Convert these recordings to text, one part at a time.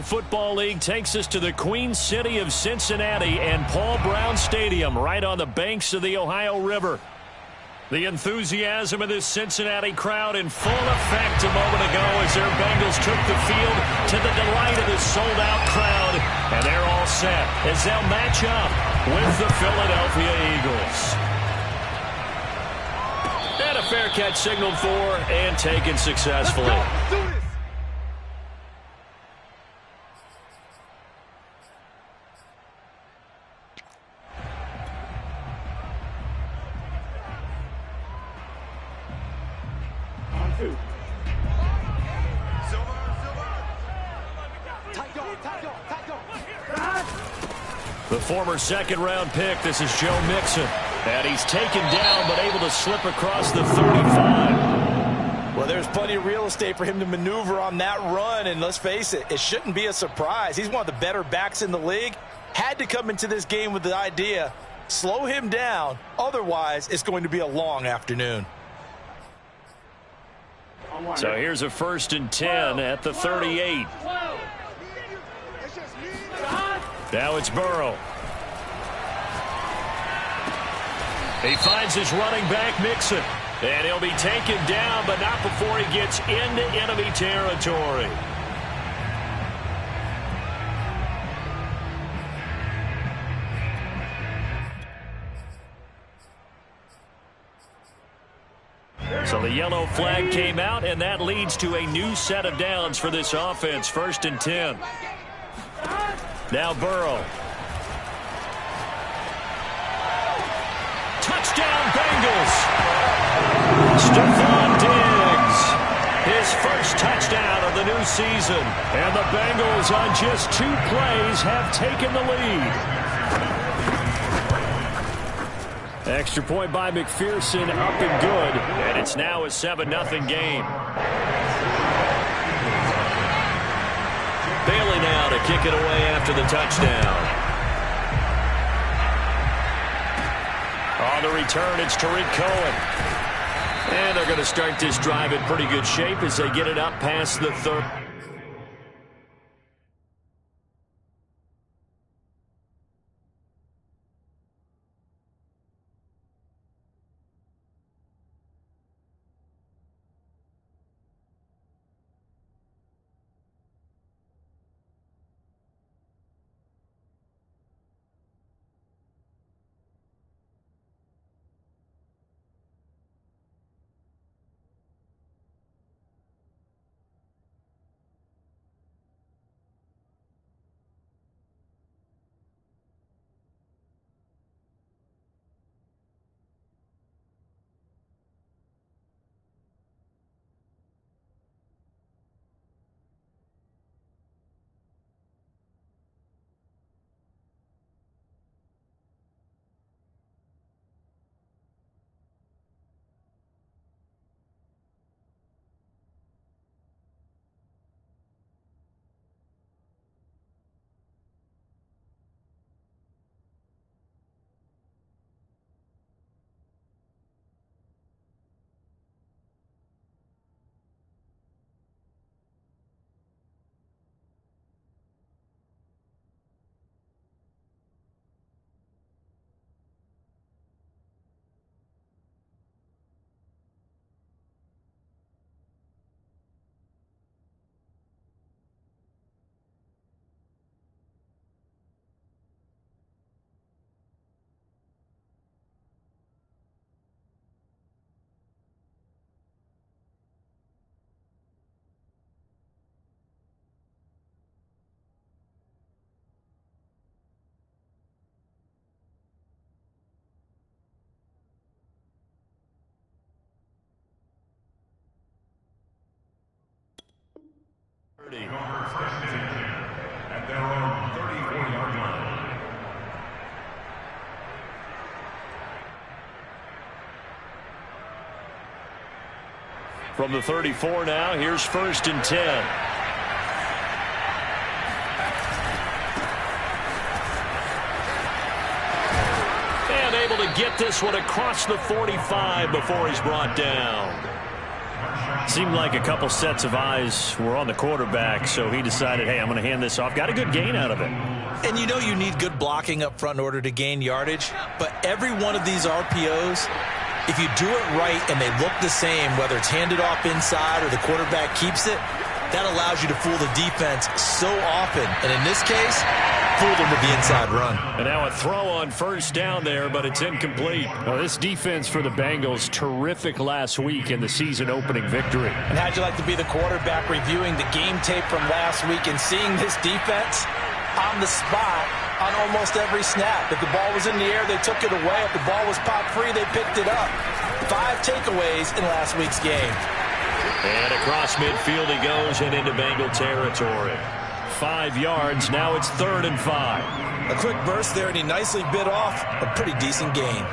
Football League takes us to the Queen City of Cincinnati and Paul Brown Stadium right on the banks of the Ohio River. The enthusiasm of this Cincinnati crowd in full effect a moment ago as their Bengals took the field to the delight of the sold-out crowd. And they're all set as they'll match up with the Philadelphia Eagles. And a fair catch signaled for and taken successfully. Let's go. The former second-round pick, this is Joe Mixon. And he's taken down but able to slip across the 35. Well, there's plenty of real estate for him to maneuver on that run, and let's face it, it shouldn't be a surprise. He's one of the better backs in the league. Had to come into this game with the idea, slow him down, otherwise it's going to be a long afternoon. So here's a 1st and 10 at the 38. Now it's Burrow. He finds his running back, Mixon. And he'll be taken down, but not before he gets into enemy territory. So the yellow flag came out, and that leads to a new set of downs for this offense. 1st and 10. Now Burrow. Touchdown Bengals. Stephon Diggs. His first touchdown of the new season. And the Bengals on just 2 plays have taken the lead. Extra point by McPherson up and good. And it's now a 7-0 game. Bailey now to kick it away after the touchdown. On the return, it's Tariq Cohen. And they're going to start this drive in pretty good shape as they get it up past the 30. At their own 34-yard line. From the 34 now, here's 1st and 10. And able to get this one across the 45 before he's brought down. Seemed like a couple sets of eyes were on the quarterback, so he decided, hey, I'm going to hand this off. Got a good gain out of it. And you know you need good blocking up front in order to gain yardage, but every one of these RPOs, if you do it right and they look the same, whether it's handed off inside or the quarterback keeps it, that allows you to fool the defense so often. And in this case, fool them with the inside run. And now a throw on first down there, but it's incomplete. Well, this defense for the Bengals, terrific last week in the season-opening victory. And how'd you like to be the quarterback reviewing the game tape from last week and seeing this defense on the spot on almost every snap? If the ball was in the air, they took it away. If the ball was popped free, they picked it up. 5 takeaways in last week's game. And across midfield he goes and into Bengal territory. 5 yards. Now it's 3rd and 5. A quick burst there, and he nicely bit off a pretty decent gain.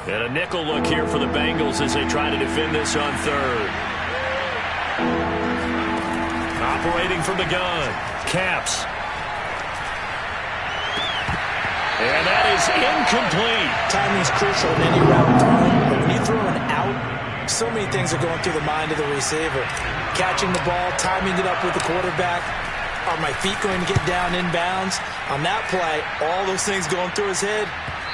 And a nickel look here for the Bengals as they try to defend this on 3rd. Operating from the gun. Caps. And that is incomplete. Timing's crucial in any route thrown, but when you throw an out, so many things are going through the mind of the receiver. Catching the ball, timing it up with the quarterback. Are my feet going to get down inbounds? On that play, all those things going through his head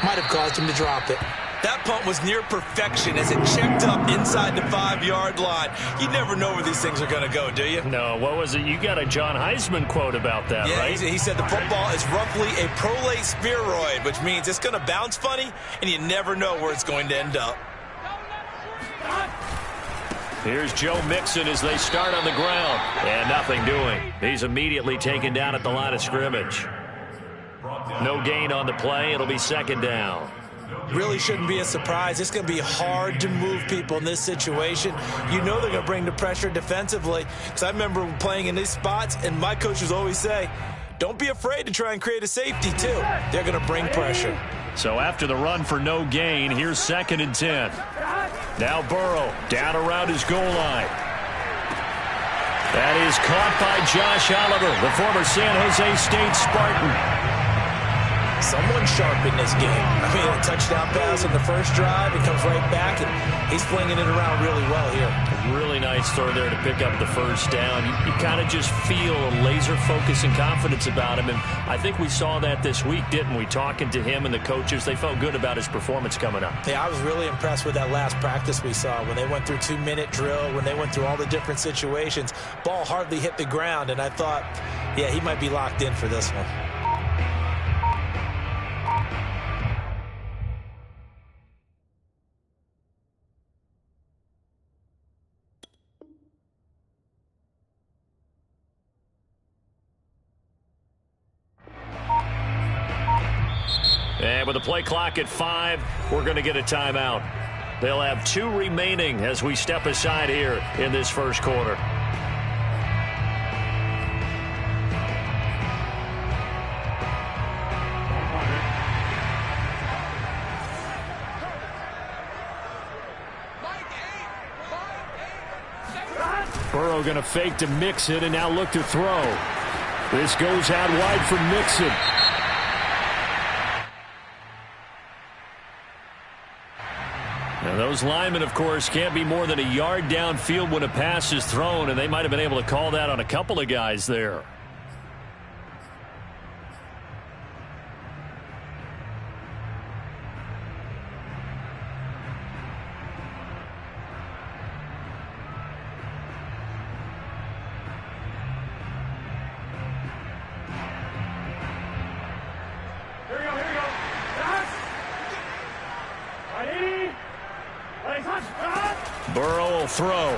might have caused him to drop it. That punt was near perfection as it checked up inside the 5-yard line. You never know where these things are going to go, do you? No, what was it? You got a John Heisman quote about that, yeah, right? He said the football is roughly a prolate spheroid, which means it's going to bounce funny, and you never know where it's going to end up. Here's Joe Mixon as they start on the ground. And nothing doing. He's immediately taken down at the line of scrimmage. No gain on the play. It'll be 2nd down. Really shouldn't be a surprise. It's going to be hard to move people in this situation. You know they're going to bring the pressure defensively. Because I remember playing in these spots, and my coaches always say, don't be afraid to try and create a safety, too. They're going to bring pressure. So after the run for no gain, here's 2nd and 10. Now Burrow down around his goal line. That is caught by Josh Oliver, the former San Jose State Spartan. Someone sharp in this game. I mean, a touchdown pass on the first drive. It comes right back, and he's flinging it around really well here. Really nice throw there to pick up the first down. You kind of just feel a laser focus and confidence about him, and I think we saw that this week, didn't we? Talking to him and the coaches, they felt good about his performance coming up. Yeah, I was really impressed with that last practice we saw when they went through 2-minute drill, when they went through all the different situations. Ball hardly hit the ground, and I thought, yeah, he might be locked in for this one. And with the play clock at 5, we're going to get a timeout. They'll have 2 remaining as we step aside here in this first quarter. Burrow going to fake to Mixon and now look to throw. This goes out wide for Mixon. And those linemen, of course, can't be more than a yard downfield when a pass is thrown, and they might have been able to call that on a couple of guys there. Burrow will throw.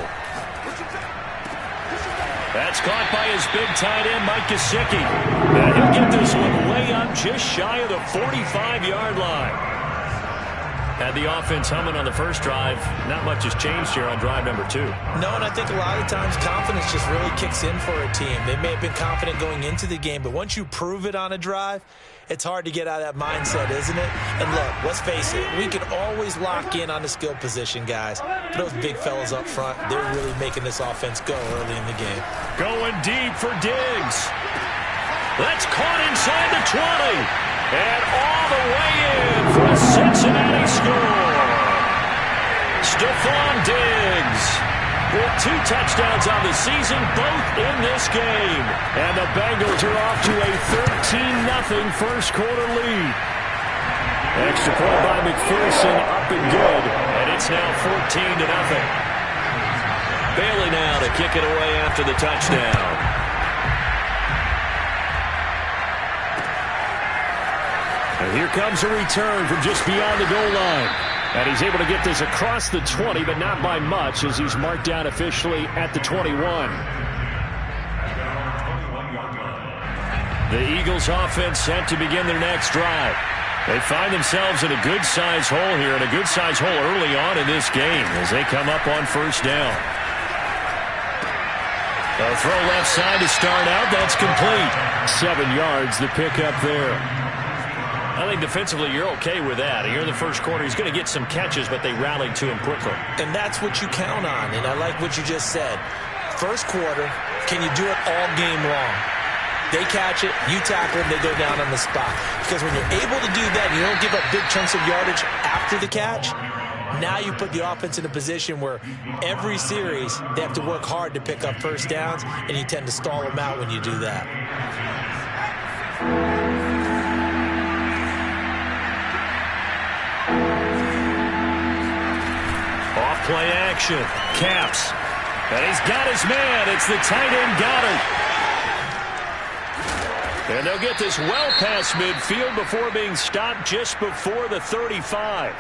That's caught by his big tight end, Mike Gesicki. And he'll get this one way up just shy of the 45-yard line. Had the offense humming on the first drive. Not much has changed here on drive number 2. No, and I think a lot of times confidence just really kicks in for a team. They may have been confident going into the game, but once you prove it on a drive, it's hard to get out of that mindset, isn't it? And look, let's face it, we can always lock in on the skill position, guys. But those big fellas up front, they're really making this offense go early in the game. Going deep for Diggs. That's caught inside the 20. And all the way in for a Cincinnati score. Stephon Diggs with 2 touchdowns on the season, both in this game. And the Bengals are off to a 13-0 first quarter lead. Extra point by McPherson, up and good. And it's now 14-0. Bailey now to kick it away after the touchdown. And here comes a return from just beyond the goal line. And he's able to get this across the 20, but not by much, as he's marked down officially at the 21. The Eagles offense set to begin their next drive. They find themselves in a good-sized hole here, and a good-sized hole early on in this game as they come up on first down. A throw left side to start out. That's complete. 7 yards, the pickup there. I think defensively you're okay with that. Here in the first quarter, he's going to get some catches, but they rallied to him quickly. And that's what you count on, and I like what you just said. First quarter, can you do it all game long? They catch it, you tackle them, they go down on the spot. Because when you're able to do that, you don't give up big chunks of yardage after the catch. Now you put the offense in a position where every series they have to work hard to pick up first downs, and you tend to stall them out when you do that. Off play action. Caps. And he's got his man. It's the tight end Goddard. And they'll get this well past midfield before being stopped just before the 35.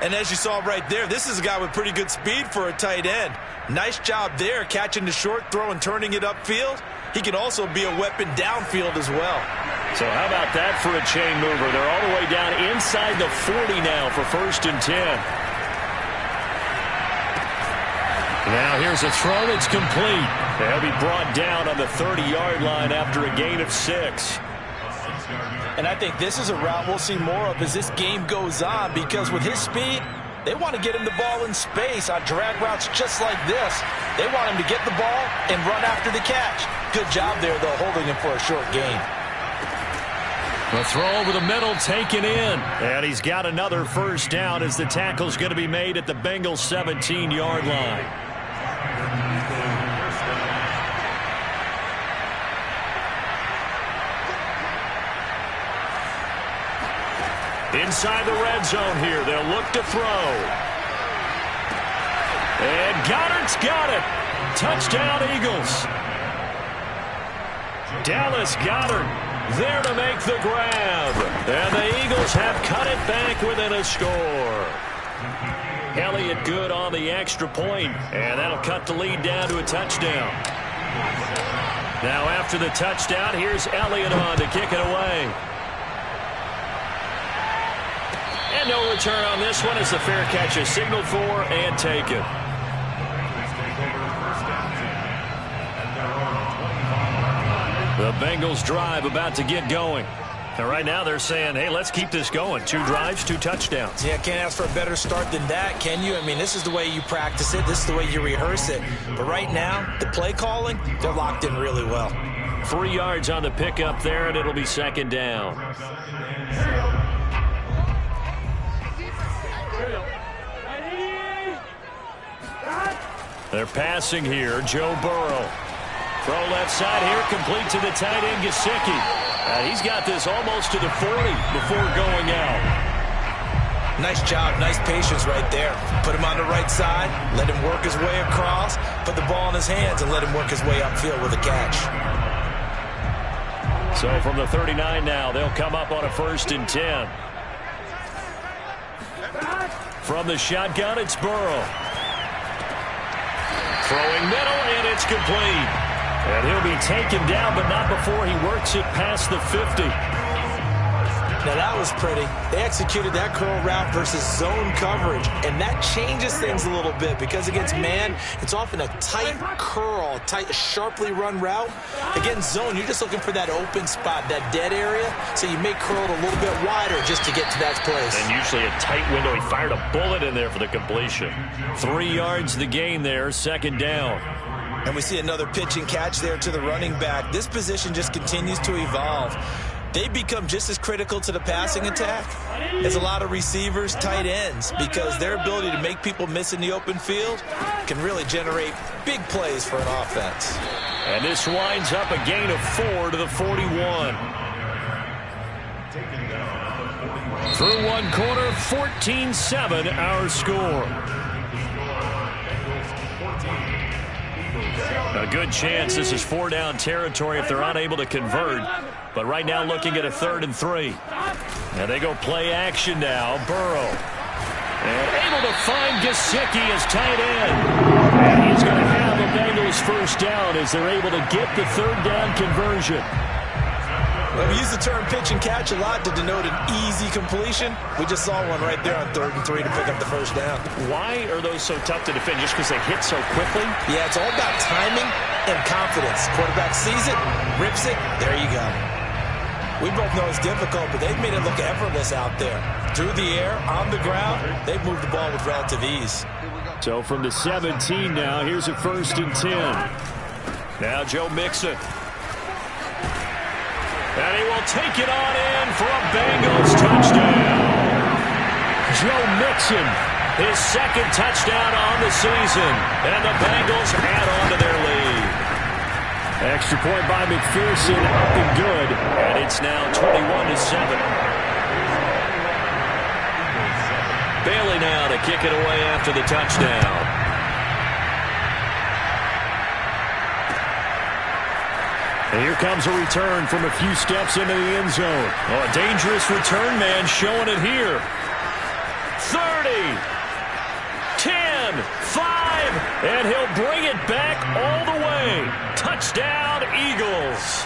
And as you saw right there, this is a guy with pretty good speed for a tight end. Nice job there, catching the short throw and turning it upfield. He can also be a weapon downfield as well. So how about that for a chain mover? They're all the way down inside the 40 now for 1st and 10. Now here's a throw that's complete. They'll be brought down on the 30-yard line after a gain of 6. And I think this is a route we'll see more of as this game goes on, because with his speed, they want to get him the ball in space on drag routes just like this. They want him to get the ball and run after the catch. Good job there, though, holding him for a short gain. The throw over the middle taken in. And he's got another first down as the tackle's going to be made at the Bengals' 17-yard line. Inside the red zone here, they'll look to throw. And Goddard's got it. Touchdown, Eagles. Dallas Goedert there to make the grab. And the Eagles have cut it back within a score. Elliott good on the extra point, and that'll cut the lead down to a touchdown. Now after the touchdown, here's Elliott on to kick it away. And no return on this one as the fair catch is signaled for and taken. The Bengals drive about to get going. And right now they're saying, hey, let's keep this going. 2 drives, 2 touchdowns. Yeah, can't ask for a better start than that, can you? I mean, this is the way you practice it. This is the way you rehearse it. But right now, the play calling, they're locked in really well. 3 yards on the pickup there, and it'll be 2nd down. They're passing here. Joe Burrow. Throw left side here, complete to the tight end, Gesicki. He's got this almost to the 40 before going out. Nice job, nice patience right there. Put him on the right side, let him work his way across, put the ball in his hands, and let him work his way upfield with a catch. So from the 39 now, they'll come up on a 1st and 10. From the shotgun, it's Burrow. Throwing middle, and it's complete. And he'll be taken down, but not before he works it past the 50. Now that was pretty. They executed that curl route versus zone coverage, and that changes things a little bit because against man, it's often a tight curl, tight, sharply run route. Against zone, you're just looking for that open spot, that dead area, so you may curl it a little bit wider just to get to that place. And usually a tight window. He fired a bullet in there for the completion. 3 yards the gain there, 2nd down. And we see another pitch and catch there to the running back. This position just continues to evolve. they become just as critical to the passing attack as a lot of receivers, tight ends, because their ability to make people miss in the open field can really generate big plays for an offense. And this winds up a gain of 4 to the 41. Through one quarter, 14-7 our score. A good chance this is 4-down territory if they're unable to convert. But right now looking at a 3rd and 3. And they go play action now. Burrow. And able to find Gesicki as tight end. And he's going to have the Bengals first down as they're able to get the 3rd down conversion. Well, we use the term pitch and catch a lot to denote an easy completion. We just saw one right there on 3rd and 3 to pick up the first down. Why are those so tough to defend? Just because they hit so quickly? Yeah, it's all about timing and confidence. Quarterback sees it, rips it, there you go. We both know it's difficult, but they've made it look effortless out there. Through the air, on the ground, they've moved the ball with relative ease. So from the 17 now, here's a 1st and 10. Now Joe Mixon. And he will take it on in for a Bengals touchdown. Joe Mixon, his 2nd touchdown on the season. And the Bengals add on to their lead. Extra point by McPherson, up and good. And it's now 21-7. Bailey now to kick it away after the touchdown. And here comes a return from a few steps into the end zone. Oh, a dangerous return man showing it here. 30, 10, 5, and he'll bring it back all the way. Touchdown, Eagles.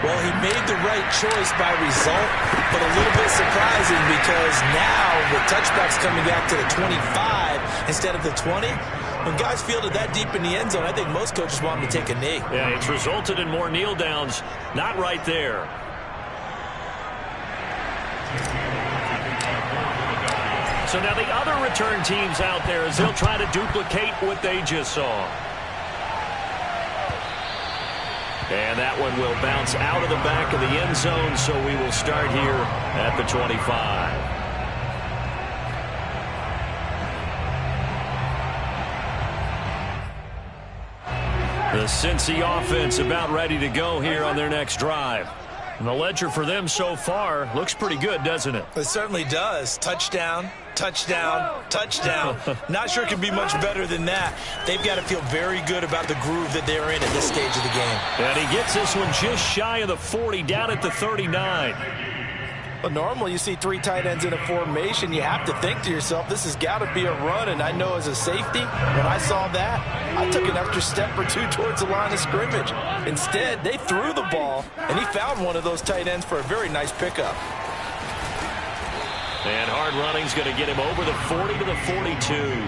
Well, he made the right choice by result, but a little bit surprising because now the touchback's coming back to the 25 instead of the 20. When guys fielded that deep in the end zone, I think most coaches want him to take a knee. Yeah, it's resulted in more kneel downs. Not right there. So now the other return teams out there as they'll try to duplicate what they just saw. And that one will bounce out of the back of the end zone, so we will start here at the 25. The Cincy offense about ready to go here on their next drive. And the ledger for them so far looks pretty good, doesn't it? It certainly does. Touchdown, touchdown, touchdown. Not sure it can be much better than that. They've got to feel very good about the groove that they're in at this stage of the game. And he gets this one just shy of the 40, down at the 39. Well, normally you see 3 tight ends in a formation. You have to think to yourself, this has got to be a run. And I know as a safety, when I saw that, I took an extra step or 2 towards the line of scrimmage. Instead, they threw the ball, and he found one of those tight ends for a very nice pickup. And hard running's going to get him over the 40 to the 42.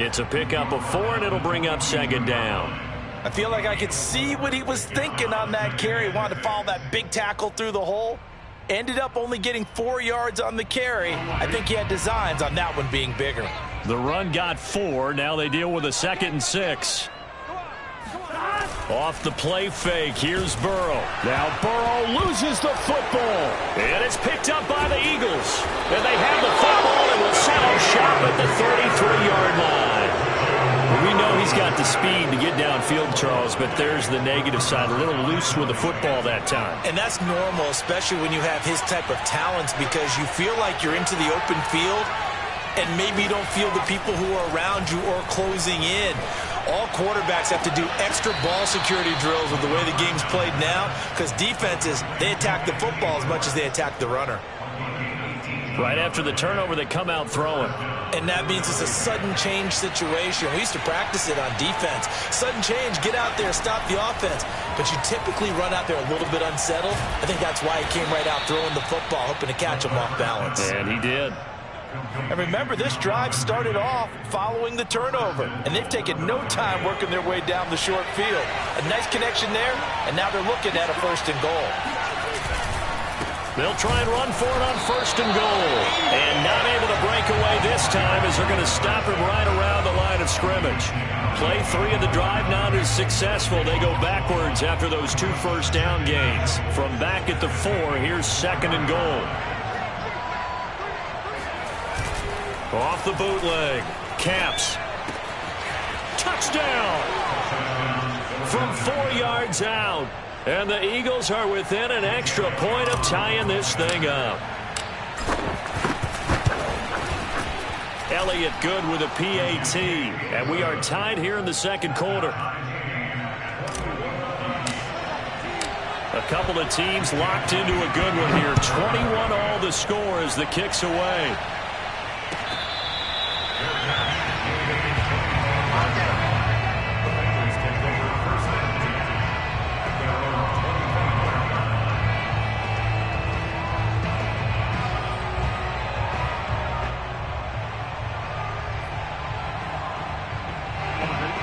It's a pickup of 4, and it'll bring up 2nd down. I feel like I could see what he was thinking on that carry. He wanted to follow that big tackle through the hole. Ended up only getting 4 yards on the carry. I think he had designs on that one being bigger. The run got 4. Now they deal with a 2nd and 6. Off the play fake. Here's Burrow. Now Burrow loses the football. And it's picked up by the Eagles. And they have the football and will set up shop at the 33-yard line. We know he's got the speed to get downfield, Charles, but there's the negative side. A little loose with the football that time. And that's normal, especially when you have his type of talents, because you feel like you're into the open field and maybe you don't feel the people who are around you or closing in. All quarterbacks have to do extra ball security drills with the way the game's played now, because defenses, they attack the football as much as they attack the runner. Right after the turnover, they come out throwing. And that means it's a sudden change situation. We used to practice it on defense. Sudden change, get out there, stop the offense. But you typically run out there a little bit unsettled. I think that's why he came right out throwing the football, hoping to catch him off balance. And he did. And remember, this drive started off following the turnover. And they've taken no time working their way down the short field. A nice connection there, and now they're looking at a 1st and goal. They'll try and run for it on 1st and goal. And not able to break away this time as they're going to stop him right around the line of scrimmage. Play 3 of the drive not as successful. They go backwards after those 2 first down gains. From back at the 4, here's 2nd and goal. Off the bootleg. Camps. Touchdown! From 4 yards out. And the Eagles are within an extra point of tying this thing up. Elliott good with a PAT. And we are tied here in the 2nd quarter. A couple of teams locked into a good one here. 21 all the score as the kick's away.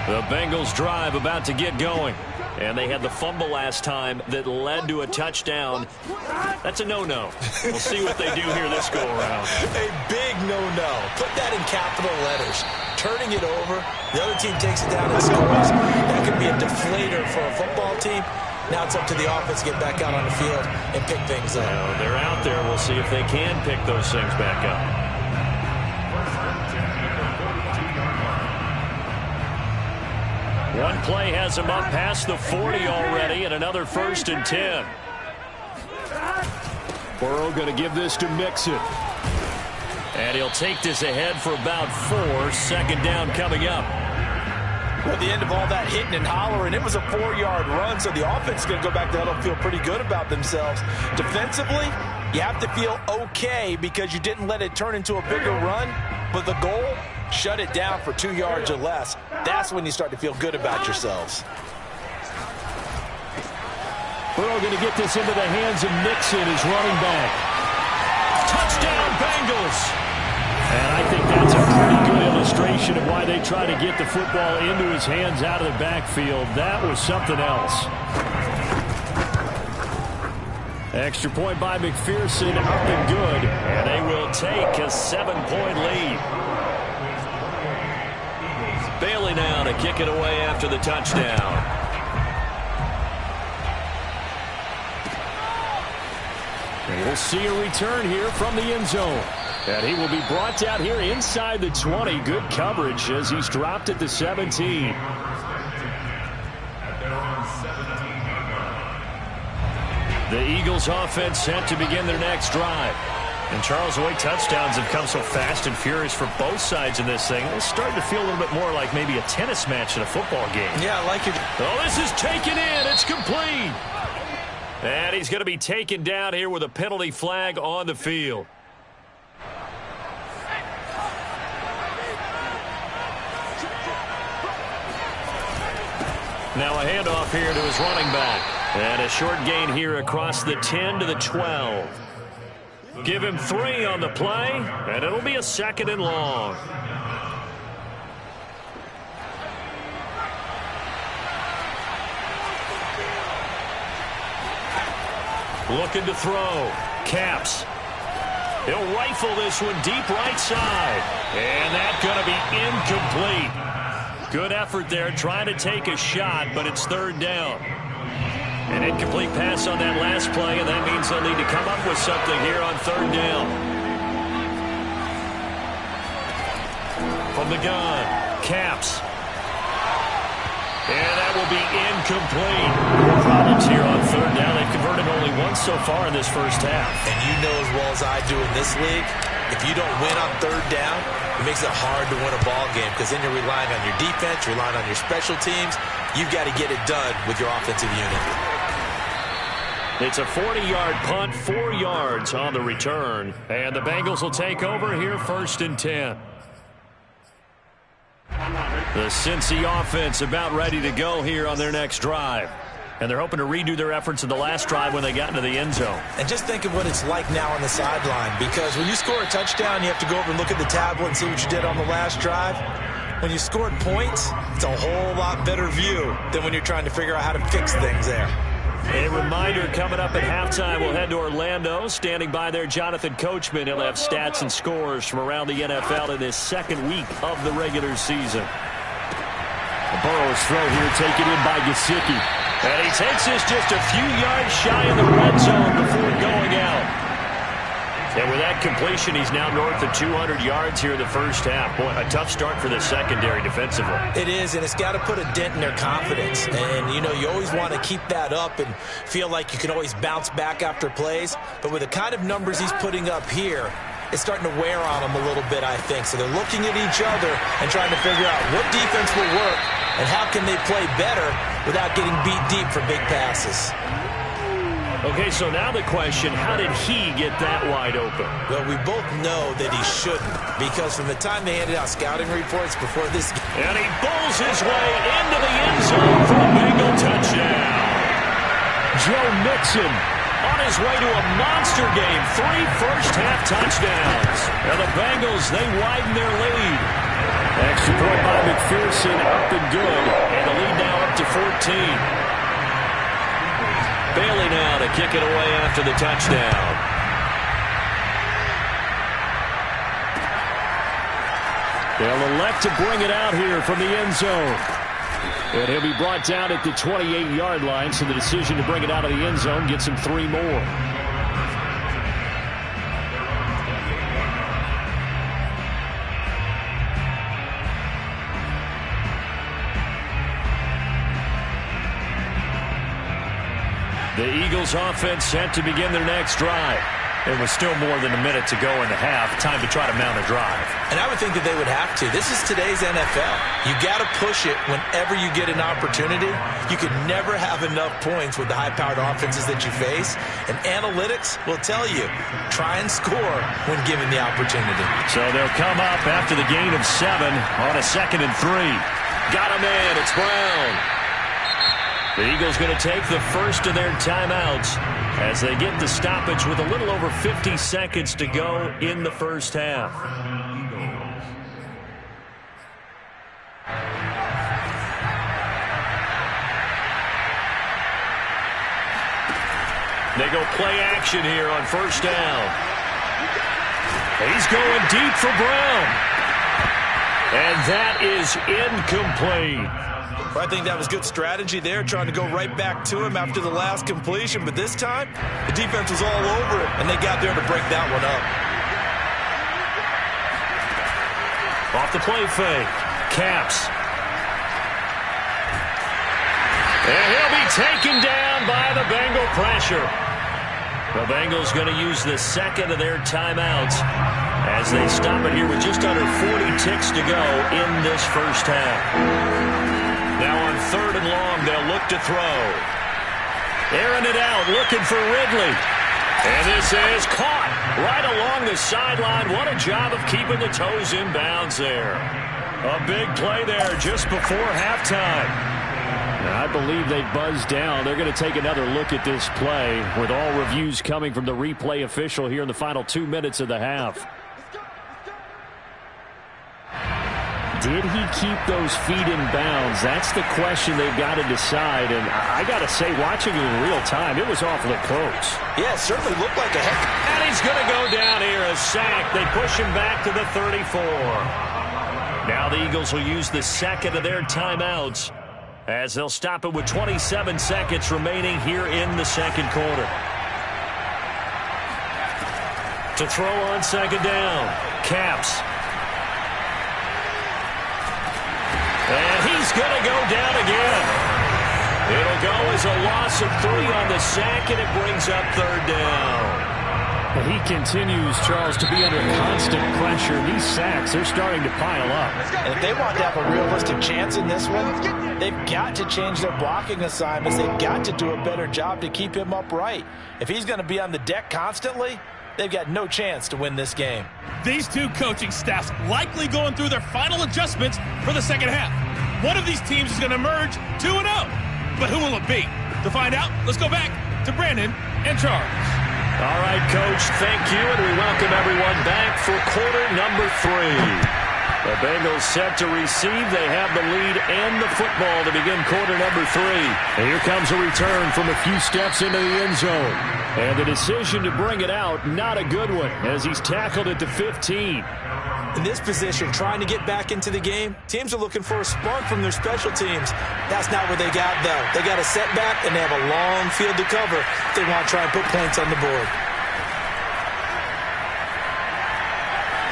The Bengals drive about to get going. And they had the fumble last time that led to a touchdown. That's a no-no. We'll see what they do here this go-around. A big no-no. Put that in capital letters. Turning it over. The other team takes it down and scores. That could be a deflator for a football team. Now it's up to the offense to get back out on the field and pick things up. Well, they're out there. We'll see if they can pick those things back up. One play has him up past the 40 already, and another 1st and 10. Burrow going to give this to Mixon. And he'll take this ahead for about 4. 2nd down coming up. Well, at the end of all that hitting and hollering, it was a 4-yard run, so the offense is going to go back to huddle and feel pretty good about themselves. Defensively, you have to feel okay because you didn't let it turn into a bigger run, but the goal, shut it down for 2 yards or less. That's when you start to feel good about yourselves. Burrow going to get this into the hands of Mixon, his running back. Touchdown, Bengals! And I think that's a pretty good illustration of why they try to get the football into his hands out of the backfield. That was something else. Extra point by McPherson, up and good. And they will take a 7-point lead. Bailey now to kick it away after the touchdown. And we'll see a return here from the end zone. And he will be brought down here inside the 20. Good coverage as he's dropped at the 17. The Eagles offense set to begin their next drive. And Charles, the way touchdowns have come so fast and furious for both sides in this thing, it's starting to feel a little bit more like maybe a tennis match in a football game. Yeah, I like it. Oh, this is taken in. It's complete. And he's going to be taken down here with a penalty flag on the field. Now a handoff here to his running back. And a short gain here across the 10 to the 12. Give him 3 on the play, and it'll be a 2nd and long. Looking to throw. Caps. He'll rifle this one deep right side. And that's going to be incomplete. Good effort there trying to take a shot, but it's 3rd down. An incomplete pass on that last play, and that means they'll need to come up with something here on 3rd down. From the gun, Caps. And that will be incomplete. More problems here on 3rd down. They've converted only once so far in this first half. And you know as well as I do in this league, if you don't win on 3rd down, it makes it hard to win a ball game because then you're relying on your defense, relying on your special teams. You've got to get it done with your offensive unit. It's a 40-yard punt, 4 yards on the return. And the Bengals will take over here 1st and 10. The Cincy offense about ready to go here on their next drive. And they're hoping to redo their efforts in the last drive when they got into the end zone. And just think of what it's like now on the sideline, because when you score a touchdown, you have to go over and look at the tablet and see what you did on the last drive. When you scored points, it's a whole lot better view than when you're trying to figure out how to fix things there. A reminder, coming up at halftime, we'll head to Orlando. Standing by there, Jonathan Coachman. He'll have stats and scores from around the NFL in this second week of the regular season. The Burrows throw here taken in by Gesicki. And he takes this just a few yards shy of the red zone before going out. And with that completion, he's now north of 200 yards here in the first half. Boy, a tough start for the secondary defensively. It is, and it's got to put a dent in their confidence. And, you know, you always want to keep that up and feel like you can always bounce back after plays. But with the kind of numbers he's putting up here, it's starting to wear on them a little bit, I think. So they're looking at each other and trying to figure out what defense will work and how can they play better without getting beat deep for big passes. Okay, so now the question, how did he get that wide open? Well, we both know that he shouldn't, because from the time they handed out scouting reports before this game. And he bowls his way into the end zone for a Bengal touchdown. Joe Mixon on his way to a monster game, 3 first-half touchdowns. And the Bengals, they widen their lead. Extra point by McPherson, up and good. And the lead now up to 14. Bailey now to kick it away after the touchdown. They'll elect to bring it out here from the end zone. And he'll be brought down at the 28-yard line, so the decision to bring it out of the end zone gets him 3 more. The Eagles offense set to begin their next drive. There was still more than a minute to go in the half. Time to try to mount a drive. And I would think that they would have to. This is today's NFL. You got to push it whenever you get an opportunity. You can never have enough points with the high-powered offenses that you face. And analytics will tell you, try and score when given the opportunity. So they'll come up after the gain of 7 on a 2nd and 3. Got a man. It's Brown. The Eagles going to take the first of their timeouts as they get the stoppage with a little over 50 seconds to go in the first half. They go play action here on first down. He's going deep for Brown. And that is incomplete. I think that was good strategy there, trying to go right back to him after the last completion. But this time, the defense was all over it, and they got there to break that one up. Off the play fake. Capps. And he'll be taken down by the Bengal pressure. The Bengals going to use the second of their timeouts as they stop it here with just under 40 ticks to go in this first half. Now on 3rd and long, they'll look to throw. Airing it out, looking for Ridley. And this is caught right along the sideline. What a job of keeping the toes in bounds there. A big play there just before halftime. I believe they buzzed down. They're going to take another look at this play with all reviews coming from the replay official here in the final 2 minutes of the half. Did he keep those feet in bounds? That's the question they've got to decide. And I got to say, watching it in real time, it was awfully close. Yeah, it certainly looked like a heck. And he's going to go down here, a sack. They push him back to the 34. Now the Eagles will use the second of their timeouts as they'll stop it with 27 seconds remaining here in the second quarter. To throw on second down, Capps. And he's going to go down again. It'll go as a loss of 3 on the sack, and it brings up 3rd down. He continues, Charles, to be under constant pressure. These sacks, they're starting to pile up. And if they want to have a realistic chance in this one, they've got to change their blocking assignments. They've got to do a better job to keep him upright. If he's going to be on the deck constantly, they've got no chance to win this game. These two coaching staffs likely going through their final adjustments for the second half. One of these teams is going to emerge 2-0. But who will it be? To find out, let's go back to Brandon and Charles. All right, Coach, thank you, and we welcome everyone back for quarter number 3. The Bengals set to receive. They have the lead and the football to begin quarter number 3. And here comes a return from a few steps into the end zone. And the decision to bring it out, not a good one, as he's tackled at the 15. In this position, trying to get back into the game, teams are looking for a spark from their special teams. That's not what they got, though. They got a setback, and they have a long field to cover if they want to try and put points on the board.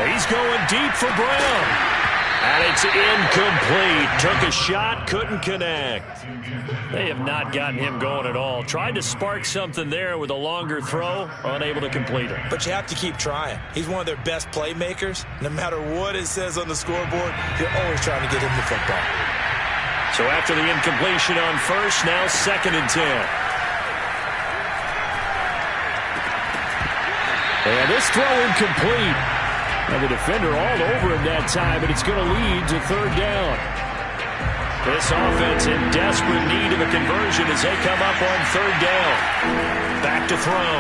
He's going deep for Brown. And it's incomplete. Took a shot, couldn't connect. They have not gotten him going at all. Tried to spark something there with a longer throw, unable to complete it. But you have to keep trying. He's one of their best playmakers. No matter what it says on the scoreboard, you're always trying to get him the football. So after the incompletion on first, now 2nd and 10. And this throw incomplete. And the defender all over him that time, and it's going to lead to 3rd down. This offense in desperate need of a conversion as they come up on 3rd down. Back to throw.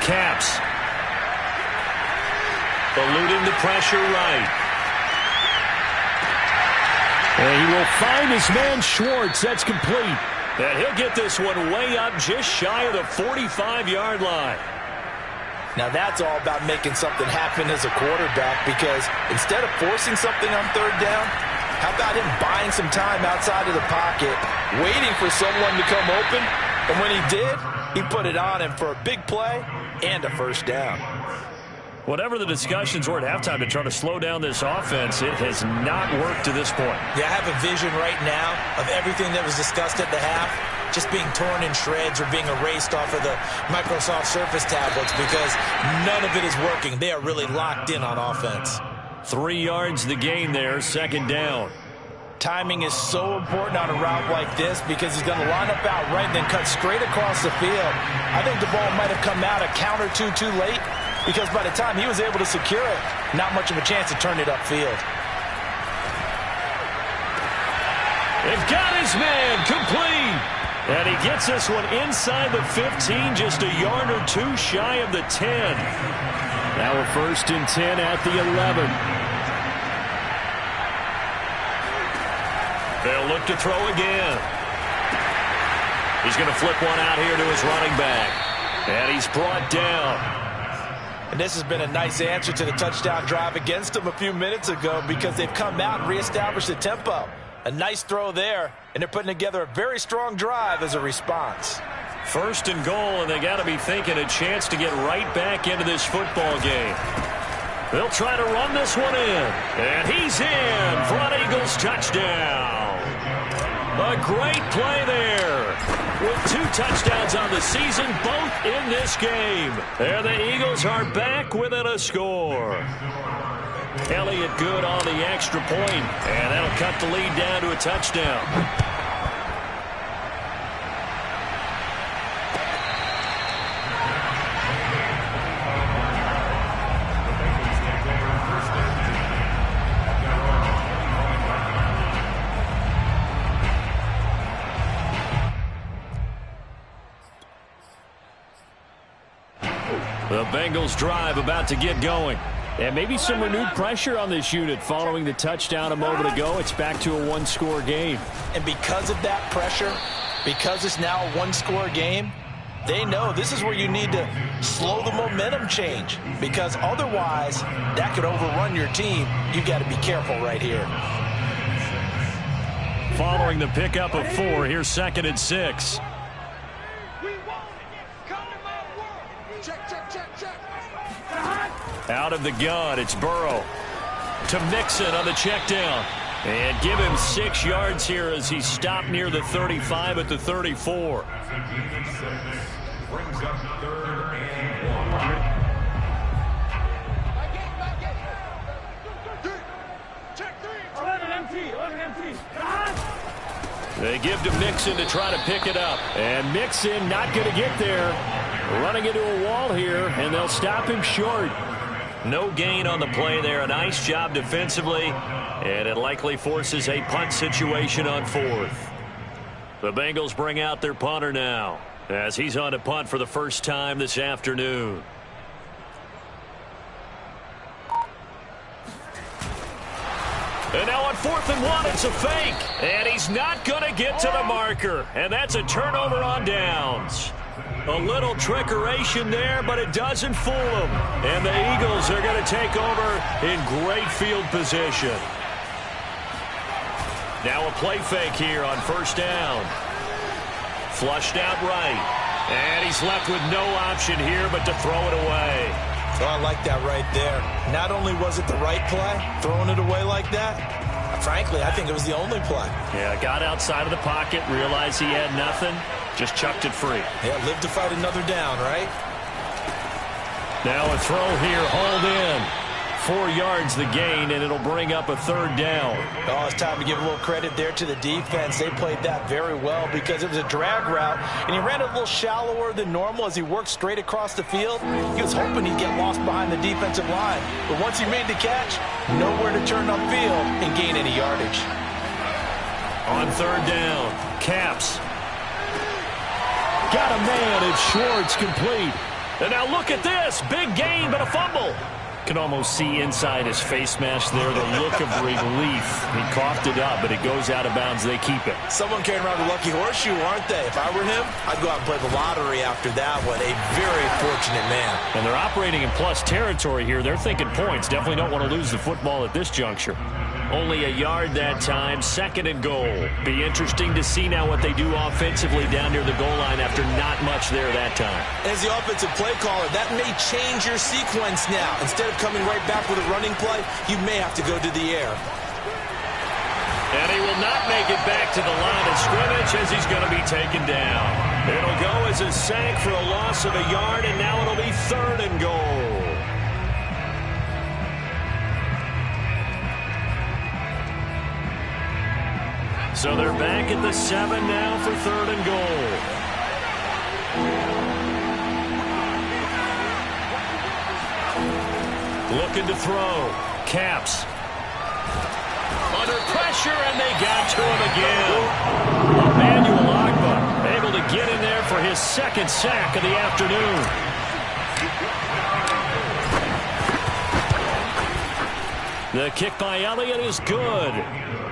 Caps. Eluding the pressure right. And he will find his man Schwartz. That's complete. And he'll get this one way up just shy of the 45-yard line. Now that's all about making something happen as a quarterback, because instead of forcing something on 3rd down, how about him buying some time outside of the pocket, waiting for someone to come open, and when he did, he put it on him for a big play and a 1st down. Whatever the discussions were at halftime to try to slow down this offense, it has not worked to this point. Yeah, I have a vision right now of everything that was discussed at the half just being torn in shreds or being erased off of the Microsoft Surface tablets, because none of it is working. They are really locked in on offense. 3 yards the gain there, 2nd down. Timing is so important on a route like this, because he's going to line up out right and then cut straight across the field. I think the ball might have come out a count or two too late, because by the time he was able to secure it, not much of a chance to turn it upfield. They've got his man complete. And he gets this one inside the 15, just a yard or two shy of the 10. Now a 1st and 10 at the 11. They'll look to throw again. He's going to flip one out here to his running back. And he's brought down. And this has been a nice answer to the touchdown drive against them a few minutes ago, because they've come out and reestablished the tempo. A nice throw there, and they're putting together a very strong drive as a response. 1st and goal, and they got to be thinking a chance to get right back into this football game. They'll try to run this one in, and he's in for an Eagles touchdown. A great play there, with 2 touchdowns on the season, both in this game. And the Eagles are back within a score. Elliott good on the extra point, and that'll cut the lead down to a touchdown. The Bengals drive about to get going. And maybe some renewed pressure on this unit following the touchdown a moment ago. It's back to a 1-score game. And because of that pressure, because it's now a 1-score game, they know this is where you need to slow the momentum change, because otherwise that could overrun your team. You've got to be careful right here. Following the pickup of 4, here's 2nd and 6. Out of the gun, it's Burrow to Mixon on the check down. And give him 6 yards here as he stopped near the 35 at the 34. Brings up 3rd and 1. They give to Mixon to try to pick it up. And Mixon not going to get there. Running into a wall here, and they'll stop him short. No gain on the play there. A nice job defensively, and it likely forces a punt situation on 4th. The Bengals bring out their punter now, as he's on to punt for the first time this afternoon. 4th and 1. It's a fake. And he's not going to get to the marker. And that's a turnover on downs. A little trickeration there, but it doesn't fool them. And the Eagles are going to take over in great field position. Now a play fake here on 1st down. Flushed out right. And he's left with no option here but to throw it away. Oh, I like that right there. Not only was it the right play, throwing it away like that, frankly, I think it was the only play. Yeah, got outside of the pocket, realized he had nothing, just chucked it free. Yeah, live to fight another down, right? Now a throw here, hauled in. 4 yards the gain, and it'll bring up a 3rd down. Oh, it's time to give a little credit there to the defense. They played that very well because it was a drag route, and he ran it a little shallower than normal as he worked straight across the field. He was hoping he'd get lost behind the defensive line, but once he made the catch, nowhere to turn upfield and gain any yardage. On 3rd down, Capps. Got a man, it's Schwartz, complete. And now look at this, big gain, but a fumble. Can almost see inside his face mask there the look of relief. He coughed it up, but it goes out of bounds. They keep it. Someone carrying around the lucky horseshoe, aren't they? If I were him, I'd go out and play the lottery after that one. A very fortunate man. And they're operating in plus territory here. They're thinking points. Definitely don't want to lose the football at this juncture. Only a yard that time, 2nd and goal. Be interesting to see now what they do offensively down near the goal line after not much there that time. As the offensive play caller, that may change your sequence now. Instead of coming right back with a running play, you may have to go to the air. And he will not make it back to the line of scrimmage as he's going to be taken down. It'll go as a sack for a loss of a yard, and now it'll be 3rd and goal. So they're back at the 7 now for 3rd and goal. Looking to throw. Capps. Under pressure, and they got to him again. Emmanuel Ogbah able to get in there for his 2nd sack of the afternoon. The kick by Elliott is good.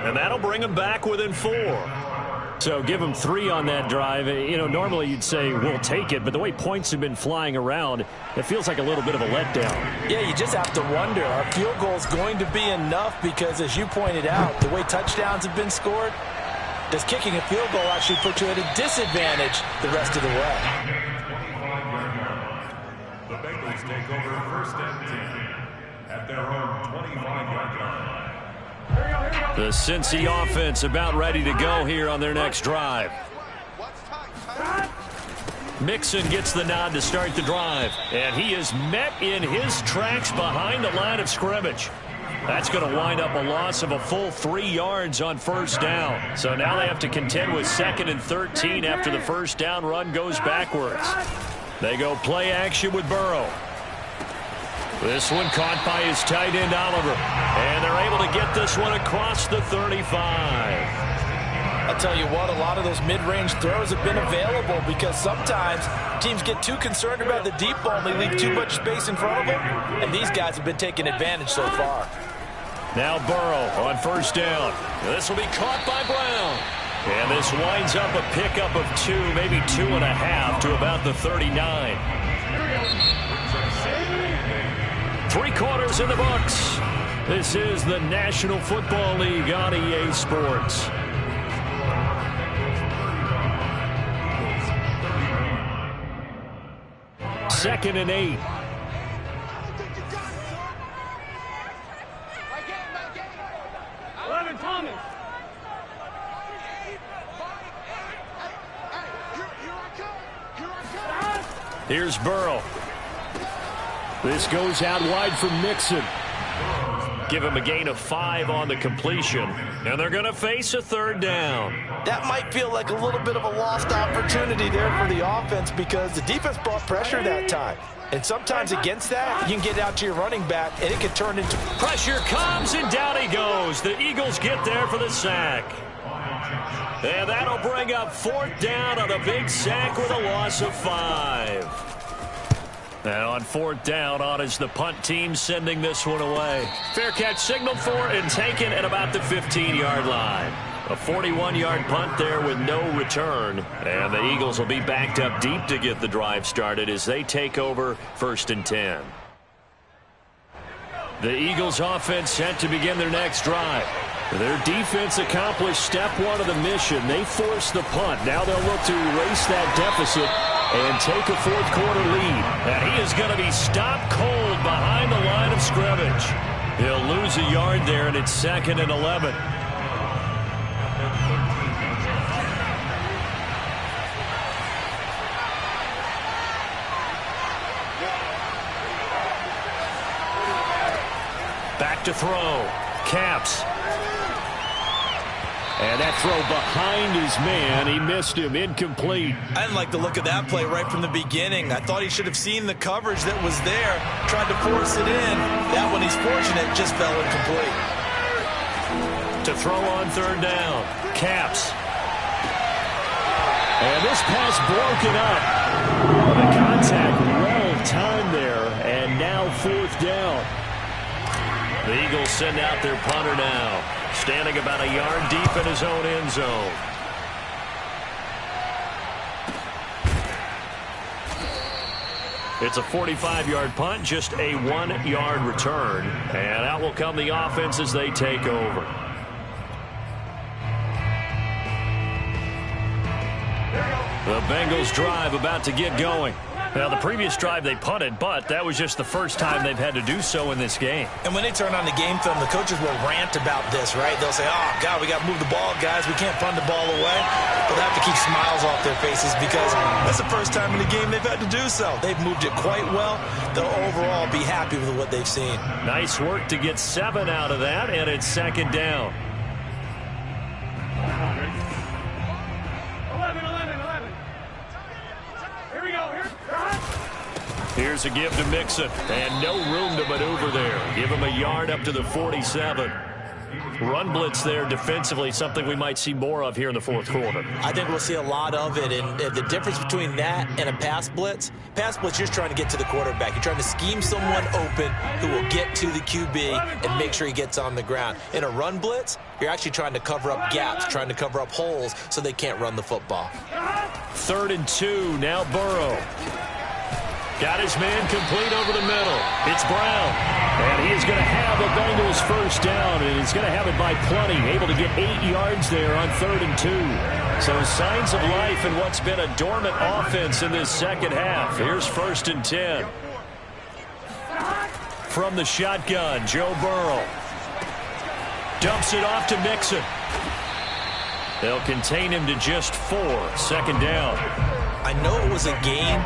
And that'll bring him back within 4. So give him 3 on that drive. You know, normally you'd say we'll take it, but the way points have been flying around, it feels like a little bit of a letdown. Yeah, you just have to wonder, are field goals going to be enough? Because as you pointed out, the way touchdowns have been scored, does kicking a field goal actually put you at a disadvantage the rest of the way? The Bengals take over 1st and 10 at their own 25-yard line. The Cincy offense about ready to go here on their next drive. Mixon gets the nod to start the drive, and he is met in his tracks behind the line of scrimmage. That's going to wind up a loss of a full 3 yards on 1st down. So now they have to contend with 2nd and 13 after the 1st down run goes backwards. They go play action with Burrow. This one caught by his tight end, Oliver. And they're able to get this one across the 35. I'll tell you what, a lot of those mid-range throws have been available because sometimes teams get too concerned about the deep ball and they leave too much space in front of them. And these guys have been taking advantage so far. Now Burrow on 1st down. This will be caught by Brown. And this winds up a pickup of 2, maybe 2.5 to about the 39. 3 quarters in the books. This is the National Football League on EA Sports. Second and 8. Here's Burrow. This goes out wide from Mixon. Give him a gain of 5 on the completion. And they're going to face a 3rd down. That might feel like a little bit of a lost opportunity there for the offense because the defense brought pressure that time. And sometimes against that, you can get out to your running back, and it can turn into... Pressure comes, and down he goes. The Eagles get there for the sack. And that'll bring up 4th down on a big sack with a loss of 5. And on 4th down, on is the punt team sending this one away. Fair catch signaled for and taken at about the 15-yard line. A 41-yard punt there with no return. And the Eagles will be backed up deep to get the drive started as they take over 1st and 10. The Eagles offense set to begin their next drive. Their defense accomplished step 1 of the mission. They forced the punt. Now they'll look to erase that deficit and take a 4th quarter lead. And he is going to be stopped cold behind the line of scrimmage. He'll lose a yard there, and it's 2nd and 11. Back to throw. Capps. And that throw behind his man. He missed him. Incomplete. I didn't like the look of that play right from the beginning. I thought he should have seen the coverage that was there, tried to force it in. That one, he's fortunate, just fell incomplete. To throw on 3rd down. Capps. And this pass broken up. The contact well timed there. And now 4th down. The Eagles send out their punter now, standing about a yard deep in his own end zone. It's a 45-yard punt, just a 1-yard return. And out will come the offense as they take over. The Bengals drive about to get going. Now, the previous drive they punted, but that was just the first time they've had to do so in this game. And when they turn on the game film, the coaches will rant about this, right? They'll say, oh, God, we got to move the ball, guys. We can't punt the ball away. But they have to keep smiles off their faces because that's the first time in the game they've had to do so. They've moved it quite well. They'll overall be happy with what they've seen. Nice work to get 7 out of that, and it's 2nd down. 11. Here we go. Here's a give to Mixon, and no room to maneuver there. Give him a yard up to the 47. Run blitz there defensively, something we might see more of here in the 4th quarter. I think we'll see a lot of it, and the difference between that and a pass blitz, you're just trying to get to the quarterback. You're trying to scheme someone open who will get to the QB and make sure he gets on the ground. In a run blitz, you're actually trying to cover up gaps, trying to cover up holes so they can't run the football. 3rd and 2, now Burrow. Got his man complete over the middle. It's Brown. And he is going to have a Bengals 1st down, and he's going to have it by plenty. Able to get 8 yards there on 3rd and 2. So signs of life in what's been a dormant offense in this second half. Here's 1st and 10. From the shotgun, Joe Burrow. Dumps it off to Mixon. They'll contain him to just 4. 2nd down. I know it was a game,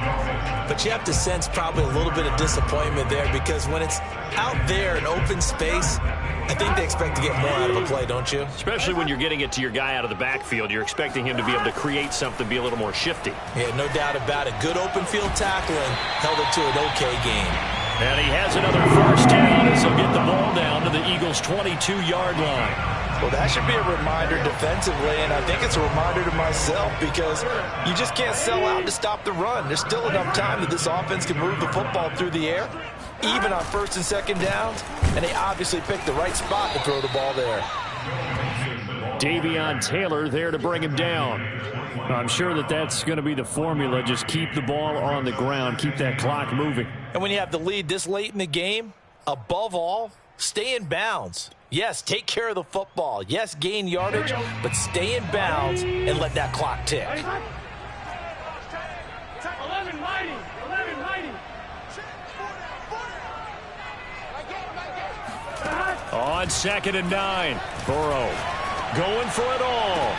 but you have to sense probably a little bit of disappointment there because when it's out there in open space, I think they expect to get more out of a play, don't you? Especially when you're getting it to your guy out of the backfield. You're expecting him to be able to create something, be a little more shifty. Yeah, no doubt about it. Good open field tackling held it to an okay game. And he has another 1st down as he'll get the ball down to the Eagles' 22-yard line. Well, that should be a reminder defensively, and I think it's a reminder to myself because you just can't sell out to stop the run. There's still enough time that this offense can move the football through the air, even on 1st and 2nd downs, and they obviously picked the right spot to throw the ball there. Davion Taylor there to bring him down. I'm sure that's going to be the formula. Just keep the ball on the ground, keep that clock moving. And when you have the lead this late in the game, above all, stay in bounds. Yes, take care of the football. Yes, gain yardage, but stay in bounds and let that clock tick. 11 mighty. On 2nd and 9, Burrow going for it all.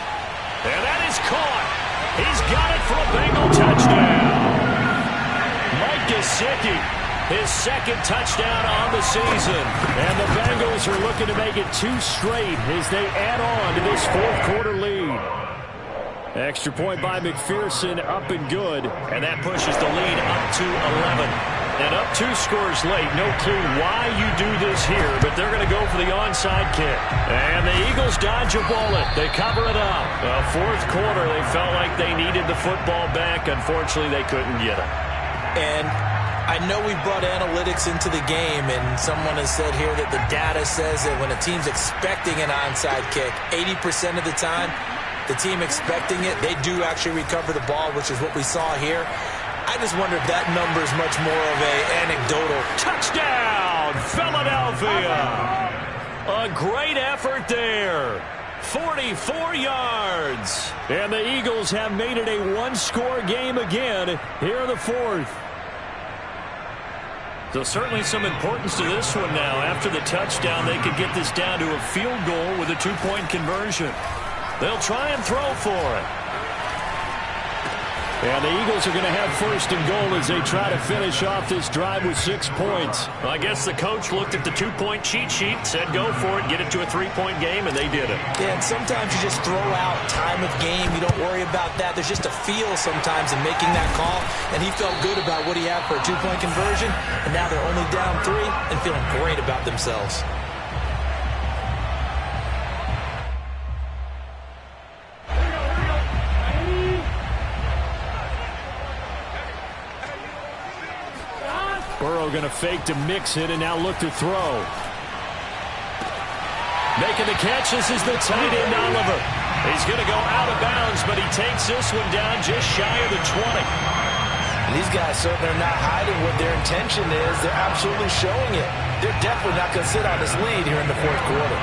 And that is caught. He's got it for a Bengal touchdown. Mike Gesicki, his 2nd touchdown on the season. And the Bengals are looking to make it 2 straight as they add on to this 4th quarter lead. Extra point by McPherson, up and good. And that pushes the lead up to 11. And up 2 scores late. No clue why you do this here, but they're going to go for the onside kick. And the Eagles dodge a bullet. They cover it up. 4th quarter, they felt like they needed the football back. Unfortunately, they couldn't get it. And I know we brought analytics into the game, and someone has said here that the data says that when a team's expecting an onside kick, 80% of the time, the team expecting it, they do actually recover the ball, which is what we saw here. I just wonder if that number is much more of a anecdotal. Touchdown, Philadelphia! A great effort there. 44 yards. And the Eagles have made it a one-score game again here in the fourth. So certainly some importance to this one now. After the touchdown, they could get this down to a field goal with a two-point conversion. They'll try and throw for it. And the Eagles are going to have first and goal as they try to finish off this drive with 6 points. I guess the coach looked at the two-point cheat sheet, said go for it, get it to a three-point game, and they did it. Yeah, and sometimes you just throw out time of game. You don't worry about that. There's just a feel sometimes in making that call, and he felt good about what he had for a two-point conversion, and now they're only down 3 and feeling great about themselves. Burrow going to fake to mix it and now look to throw. Making the catch, this is the tight end, Oliver. He's going to go out of bounds, but he takes this one down just shy of the 20. And these guys certainly are not hiding what their intention is. They're absolutely showing it. They're definitely not going to sit on this lead here in the fourth quarter.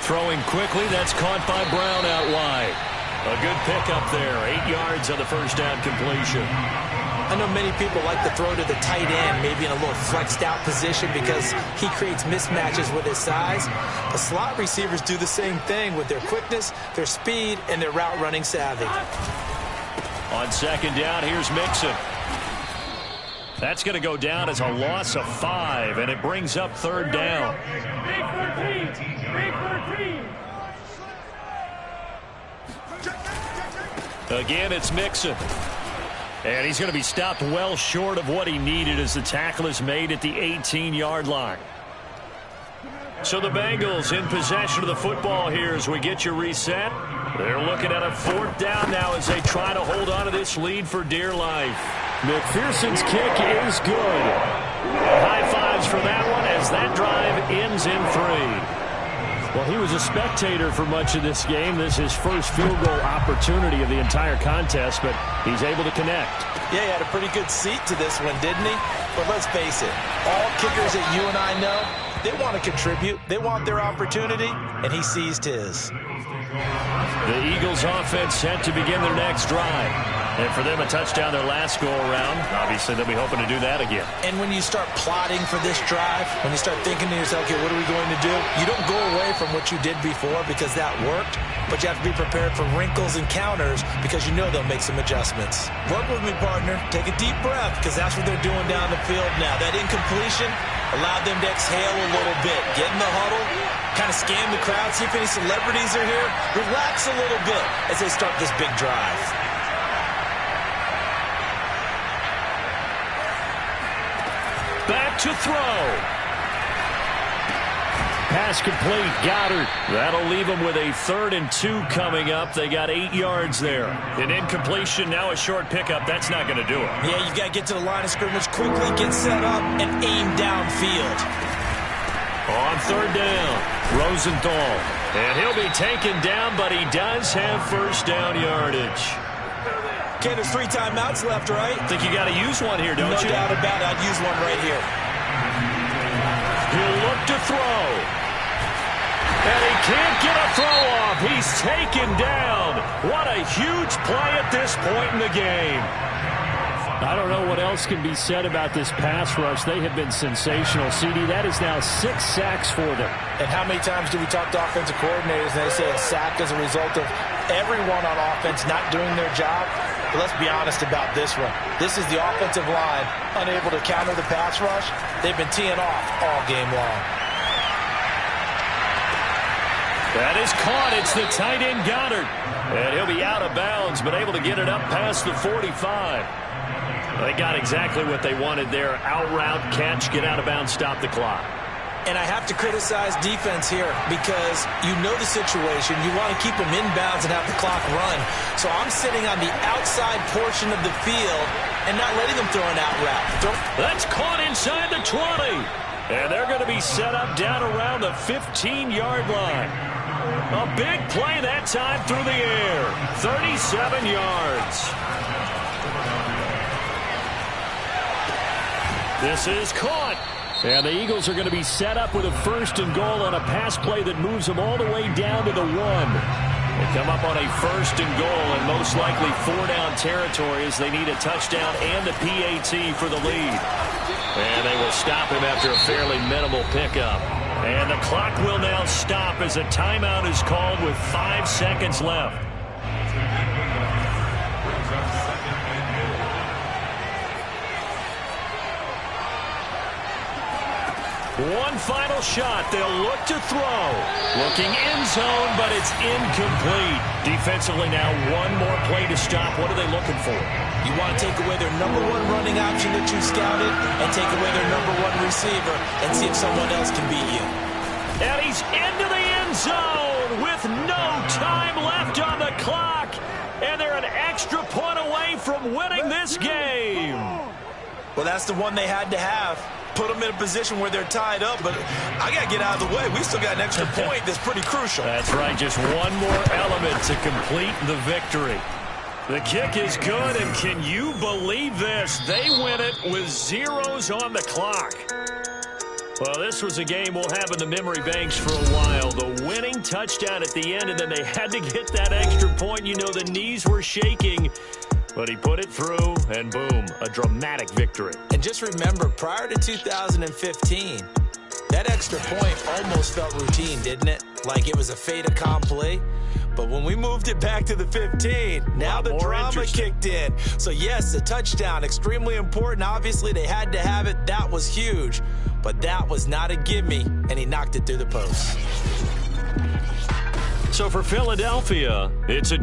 Throwing quickly, that's caught by Brown out wide. A good pickup there, 8 yards on the first down completion. I know many people like to throw to the tight end, maybe in a little flexed out position because he creates mismatches with his size. The slot receivers do the same thing with their quickness, their speed, and their route running savvy. On second down, here's Mixon. That's going to go down as a loss of 5, and it brings up third down. Again, it's Mixon. And he's going to be stopped well short of what he needed as the tackle is made at the 18-yard line. So the Bengals in possession of the football here as we get you reset. They're looking at a fourth down now as they try to hold on to this lead for dear life. McPherson's kick is good. And high fives for that one as that drive ends in 3. Well, he was a spectator for much of this game. This is his first field goal opportunity of the entire contest, but he's able to connect. Yeah, he had a pretty good seat to this one, didn't he? But let's face it, all kickers that you and I know, they want to contribute. They want their opportunity, and he seized his. The Eagles offense set to begin their next drive. And for them, a touchdown their last go-around. Obviously, they'll be hoping to do that again. And when you start plotting for this drive, when you start thinking to yourself, okay, what are we going to do? You don't go away from what you did before because that worked, but you have to be prepared for wrinkles and counters because you know they'll make some adjustments. Work with me, partner. Take a deep breath because that's what they're doing down the field now. That incompletion allowed them to exhale a little bit. Get in the huddle, kind of scan the crowd, see if any celebrities are here. Relax a little bit as they start this big drive. Back to throw. Pass complete. Goddard. That'll leave them with a 3rd and 2 coming up. They got 8 yards there. An incompletion, now a short pickup. That's not going to do it. Yeah, you've got to get to the line of scrimmage quickly, get set up, and aim downfield. On third down, Rosenthal. And he'll be taken down, but he does have first down yardage. Okay, there's 3 timeouts left, right? I think you got to use one here, don't you? No doubt about it. I'd use one right here. He'll look to throw. And he can't get a throw off. He's taken down. What a huge play at this point in the game. I don't know what else can be said about this pass rush. They have been sensational. CD, that is now 6 sacks for them. And how many times do we talk to offensive coordinators and they say a sack as a result of everyone on offense not doing their job? But let's be honest about this one. This is the offensive line unable to counter the pass rush. They've been teeing off all game long. That is caught. It's the tight end Goddard. And he'll be out of bounds, but able to get it up past the 45. They got exactly what they wanted there. Out route, catch, get out of bounds, stop the clock. And I have to criticize defense here because you know the situation. You want to keep them inbounds and have the clock run. So I'm sitting on the outside portion of the field and not letting them throw an out route. That's caught inside the 20. And they're going to be set up down around the 15-yard line. A big play that time through the air. 37 yards. This is caught. And the Eagles are going to be set up with a 1st and goal on a pass play that moves them all the way down to the 1. They come up on a 1st and goal and most likely 4-down territory as they need a touchdown and a PAT for the lead. And they will stop him after a fairly minimal pickup. And the clock will now stop as a timeout is called with 5 seconds left. One final shot. They'll look to throw. Looking end zone, but it's incomplete. Defensively now, one more play to stop. What are they looking for? You want to take away their number 1 running option that you scouted and take away their number 1 receiver and see if someone else can beat you. And he's into the end zone with no time left on the clock. And they're an extra point away from winning this game. Well, that's the one they had to have. Put them in a position where they're tied up, but I got to get out of the way. We still got an extra point that's pretty crucial. That's right, just one more element to complete the victory. The kick is good, and can you believe this? They win it with zeros on the clock. Well, this was a game we'll have in the memory banks for a while. The winning touchdown at the end, and then they had to get that extra point. You know, the knees were shaking. But he put it through, and boom, a dramatic victory. And just remember, prior to 2015, that extra point almost felt routine, didn't it? Like it was a fait accompli. But when we moved it back to the 15, now the drama kicked in. So, yes, a touchdown, extremely important. Obviously, they had to have it. That was huge. But that was not a gimme, and he knocked it through the post. So for Philadelphia, it's a